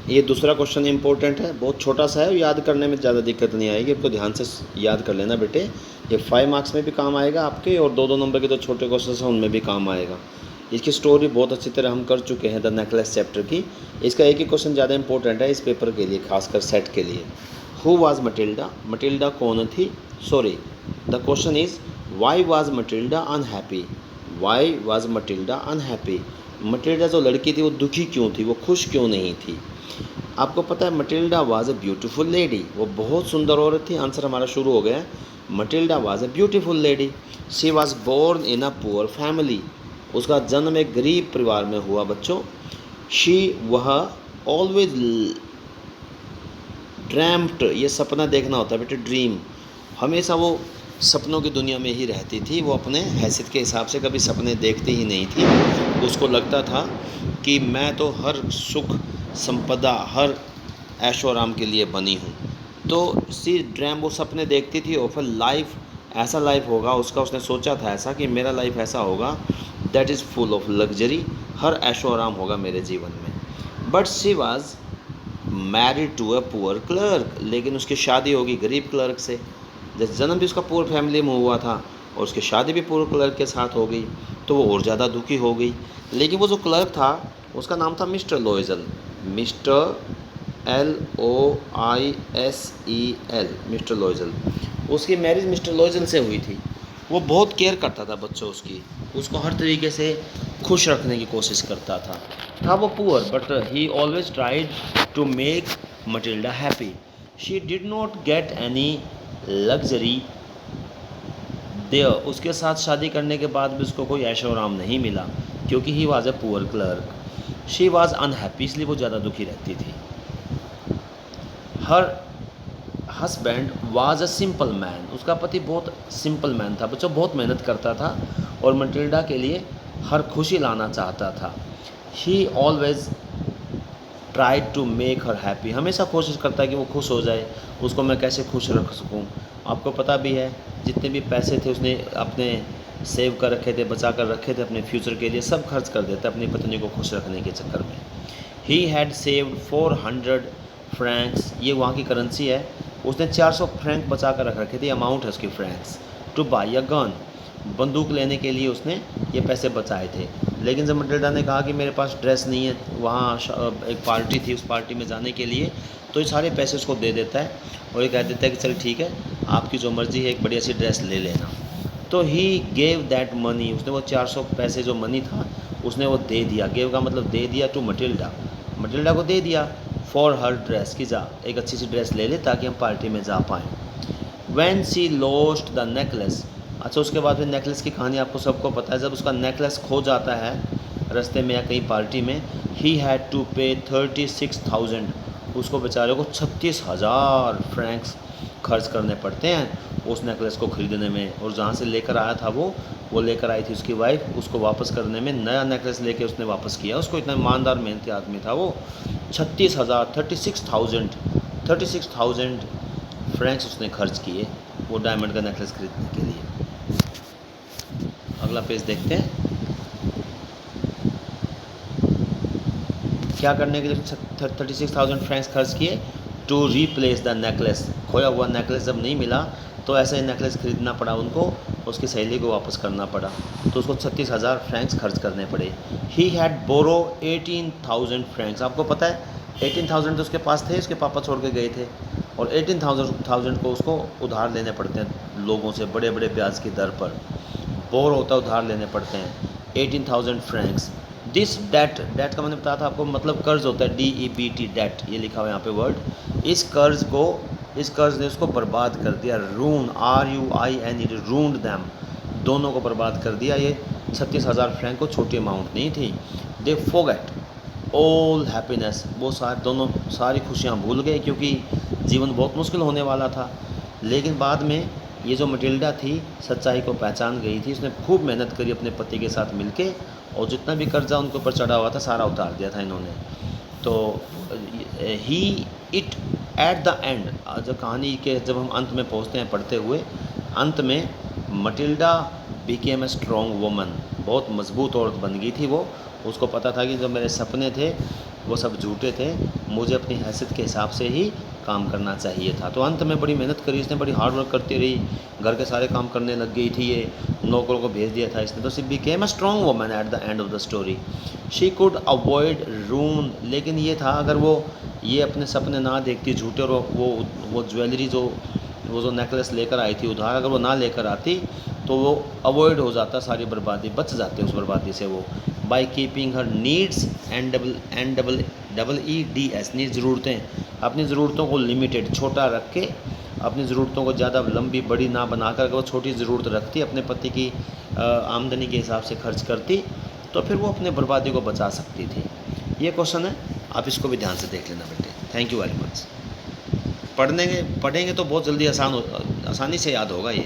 ये दूसरा question important है, बहुत छोटा सा है, याद करने में ज़्यादा दिक्कत नहीं आएगी, आपको ध्यान से याद कर लेना बेटे। ये 5 मार्क्स में भी काम आएगा आपके, और 2-2 नंबर के जो छोटे क्वेश्चन हैं उनमें भी काम आएगा। इसकी स्टोरी बहुत अच्छी तरह हम कर चुके हैं द नेकलेस चैप्टर की। इसका एक ही क्वेश्चन ज़्यादा इंपॉर्टेंट है इस पेपर के लिए, खासकर सेट के लिए। हु वाज मटिल्डा, मटिल्डा कौन थी, sorry the question is why was Matilda unhappy, why was Matilda unhappy. Matilda जो लड़की थी वो दुखी क्यों थी, वो खुश क्यों नहीं थी। आपको पता है Matilda was a beautiful lady, वो बहुत सुंदर औरत थी। आंसर हमारा शुरू हो गया है। Matilda was a beautiful lady. She was born in a poor family, उसका जन्म एक गरीब परिवार में हुआ बच्चों। शी, वह, ऑलवेज ड्रैम्प्ट, ये सपना देखना होता है बेटे, ड्रीम, हमेशा वो सपनों की दुनिया में ही रहती थी। वो अपने हैसियत के हिसाब से कभी सपने देखती ही नहीं थी। उसको लगता था कि मैं तो हर सुख संपदा, हर ऐशो आराम के लिए बनी हूँ। तो सी ड्रीम, वो सपने देखती थी, और फिर लाइफ, ऐसा लाइफ होगा उसका, उसने सोचा था ऐसा कि मेरा लाइफ ऐसा होगा that is full of luxury, हर ऐशो आराम होगा मेरे जीवन में। But she was married to a poor clerk, लेकिन उसकी शादी होगी गरीब क्लर्क से। जैसे जन्म भी उसका पुअर फैमिली में हुआ था और उसकी शादी भी पुअर क्लर्क के साथ हो गई, तो वो और ज़्यादा दुखी हो गई। लेकिन वो जो क्लर्क था उसका नाम था मिस्टर लोइजल, मिस्टर LOISEL, मिस्टर लोइजल। उसकी मैरिज मिस्टर लोइजल से हुई थी। वो बहुत केयर करता था बच्चों उसकी, उसको हर तरीके से खुश रखने की कोशिश करता था वो poor, but he always tried to make Matilda happy. She did not get any luxury there, उसके साथ शादी करने के बाद भी उसको कोई ऐशो आराम नहीं मिला, क्योंकि he was a poor clerk. She was unhappy, इसलिए वो ज़्यादा दुखी रहती थी। Her husband was a simple man, उसका पति बहुत सिंपल मैन था बच्चों, बहुत मेहनत करता था और मटिल्डा के लिए हर खुशी लाना चाहता था। He always try to make her happy, हमेशा कोशिश करता है कि वो खुश हो जाए, उसको मैं कैसे खुश रख सकूं। आपको पता भी है जितने भी पैसे थे उसने अपने सेव कर रखे थे, बचा कर रखे थे अपने फ्यूचर के लिए, सब खर्च कर देता अपनी पत्नी को खुश रखने के चक्कर में। ही हैड सेव्ड 400 फ्रैंक्स, ये वहाँ की करेंसी है, उसने 400 फ्रैंक बचा कर रख रखे थे, अमाउंट है उसकी Franks. Two by a gun, बंदूक लेने के लिए उसने ये पैसे बचाए थे। लेकिन जब मटिल्डा ने कहा कि मेरे पास ड्रेस नहीं है, वहाँ एक पार्टी थी, उस पार्टी में जाने के लिए, तो ये सारे पैसे उसको दे देता है और ये कह देता है कि चल ठीक है, आपकी जो मर्ज़ी है, एक बढ़िया सी ड्रेस ले लेना। तो ही गेव दैट मनी, उसने वो 400 पैसे जो मनी था उसने वो दे दिया, गेव का मतलब दे दिया, टू मटिल्डा, मटिल्डा को दे दिया, फॉर हर ड्रेस, कि जा एक अच्छी सी ड्रेस ले ले ताकि हम पार्टी में जा पाएँ। When she lost the necklace, अच्छा उसके बाद फिर नेकलेस की कहानी आपको सबको पता है। जब उसका नेकलेस खो जाता है रास्ते में या कहीं पार्टी में, ही हैड टू पे 36,000, उसको बेचारे को 36,000 फ्रैंक्स खर्च करने पड़ते हैं उस नेकलेस को ख़रीदने में। और जहाँ से लेकर आया था वो लेकर आई थी उसकी वाइफ, उसको वापस करने में, नया नेकलेस लेके उसने वापस किया उसको, इतना ईमानदार मेहनती आदमी था वो। 36,000, 36,000 फ्रैंक्स उसने खर्च किए वो डायमंड का नेकलेस खरीदने के लिए। अगला पेज देखते हैं, क्या करने के लिए 36,000 फ्रैंक्स खर्च किए, टू रीप्लेस द नेकलेस, खोया हुआ नेकलेस जब नहीं मिला तो ऐसे ही नेकलेस खरीदना पड़ा उनको, उसकी सहेली को वापस करना पड़ा, तो उसको 36,000 फ्रैंक्स खर्च करने पड़े। ही हैड बोरो 18,000 फ्रैंक्स, आपको पता है 18,000 तो उसके पास थे, उसके पापा छोड़ के गए थे, और 18,000 को उसको उधार लेने पड़ते हैं लोगों से बड़े बड़े ब्याज की दर पर, बोर होता है उधार लेने पड़ते हैं। 18,000 फ्रैंक्स, दिस डेट, डेट का मैंने बताया था आपको, मतलब कर्ज होता है, DEBT, डेट, ये लिखा हुआ है यहाँ पे वर्ड। इस कर्ज ने उसको बर्बाद कर दिया, रून, RUIN, रून्ड दैम, दोनों को बर्बाद कर दिया। ये 36,000 फ्रैंक को छोटी अमाउंट नहीं थी। दे फोगेट ऑल हैप्पीनेस, वो दोनों सारी खुशियाँ भूल गए क्योंकि जीवन बहुत मुश्किल होने वाला था। लेकिन बाद में ये जो मटिल्डा थी सच्चाई को पहचान गई थी, उसने खूब मेहनत करी अपने पति के साथ मिलके, और जितना भी कर्जा उनके ऊपर चढ़ा हुआ था सारा उतार दिया था इन्होंने। तो ही इट एट द एंड, जब कहानी के जब हम अंत में पहुंचते हैं पढ़ते हुए, अंत में Matilda became a strong woman, बहुत मजबूत औरत बन गई थी वो। उसको पता था कि जो मेरे सपने थे वो सब झूठे थे, मुझे अपनी हैसियत के हिसाब से ही काम करना चाहिए था। तो अंत में बड़ी मेहनत करी इसने, बड़ी हार्ड वर्क करती रही, घर के सारे काम करने लग गई थी, ये नौकरों को भेज दिया था इसने। तो she became a strong woman at the end of the story. She could avoid ruin, लेकिन ये था अगर वो ये अपने सपने ना देखती झूठे, और वो ज्वेलरी वो जो नेकलेस लेकर आई थी उधार, अगर वो ना लेकर आती तो वो अवॉइड हो जाता, सारी बर्बादी बच जाते उस बर्बादी से वो। By keeping her needs NEEDS need, ज़रूरतें, अपनी ज़रूरतों को लिमिटेड, छोटा रख के, अपनी ज़रूरतों को ज़्यादा लंबी बड़ी ना बनाकर अगर वो छोटी ज़रूरत रखती, अपने पति की आमदनी के हिसाब से खर्च करती, तो फिर वो अपने बर्बादी को बचा सकती थी। ये क्वेश्चन है, आप इसको भी ध्यान से देख लेना बेटे। Thank you very much. पढ़ेंगे तो बहुत जल्दी आसानी से याद होगा ये।